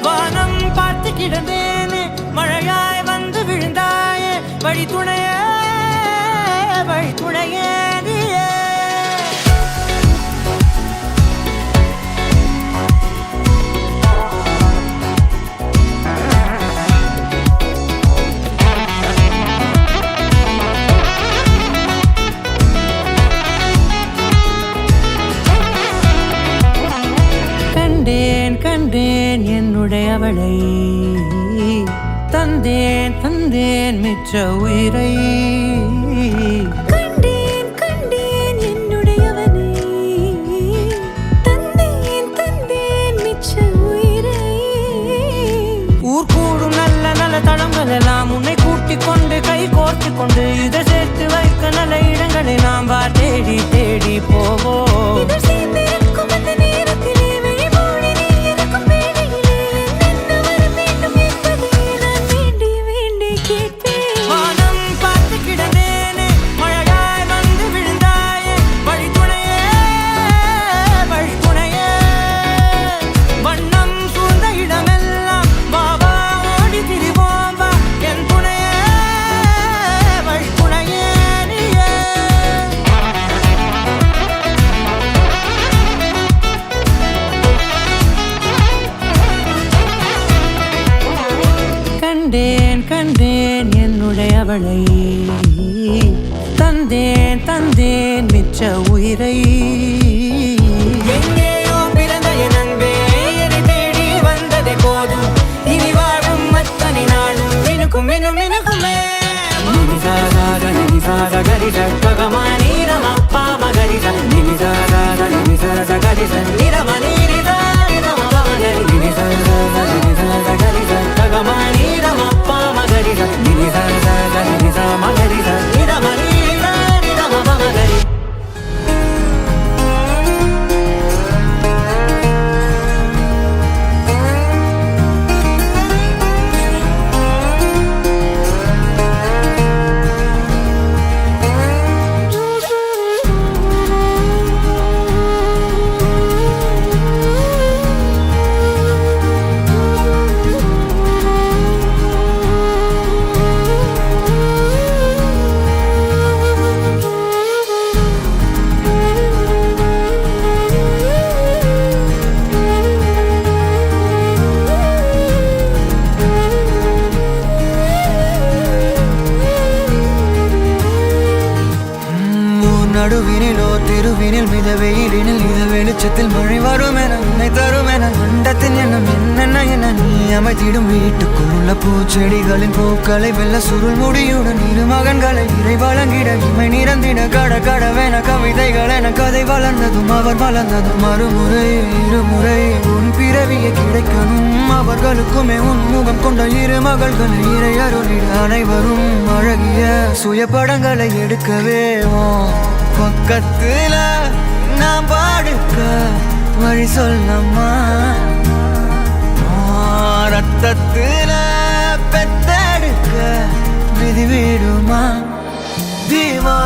வானம் பார்த்து கிடந்தேனே மழையாய் வந்து விழுந்தாயே வழி துணையே நீயே கண்டேன் என்னுடையவளை தந்தேன் மிச்ச உயிரை கண்டேன் என்னுடையவனை தந்தேன் மிச்ச உயிரை ஊர் கூடும் நல்ல தளங்கள் எல்லாம் உன்னை கூட்டிக் கொண்டு கை கோர்த்து கொண்டு இதை சேர்த்து வைக்க நல்ல இடங்களை நாம் வா தேடி போவோம் கண்டேன் என்னுடையவளை தந்தேன் மிச்ச உயிரை எங்கேயோ பிறந்த என் அன்பே என்னை தேடி வந்ததே போதும் இனி வாழும் அத்தனை நாளும் மினுக்குமே கரிசா மகரிசா நிசா கரிசா நிரமணி நடுவினிலோ திருவினில் மித வெயிலினில் இத வெளிச்சத்தில் மழை வரும் என உன்னை தரும் என அண்டத்தின் எண்ணம் என்ன நீ அமைத்திடும் வீட்டுக்குள்ள பூச்செடிகளின் பூக்களை வெல்ல சுருள் முடியுடன் இரு மகன்களை இறை வழங்கிட இமை நிறந்திட கடவென கவிதைகள் என கதை வளர்ந்ததும் அவர் வளர்ந்ததும் மறுமுறை இருமுறை உன் பிறவியை கிடைக்கணும் அவர்களுக்குமே உன் முகம் கொண்ட இரு மகள்களை இறை அருளிட அனைவரும் அழகிய சுய படங்களை எடுக்கவே பக்கத்துல நான் பாடுக்க வழி சொல்லம்மா ரத்தத்துல பெத்தெடுக்க விதி விடுமா தீமா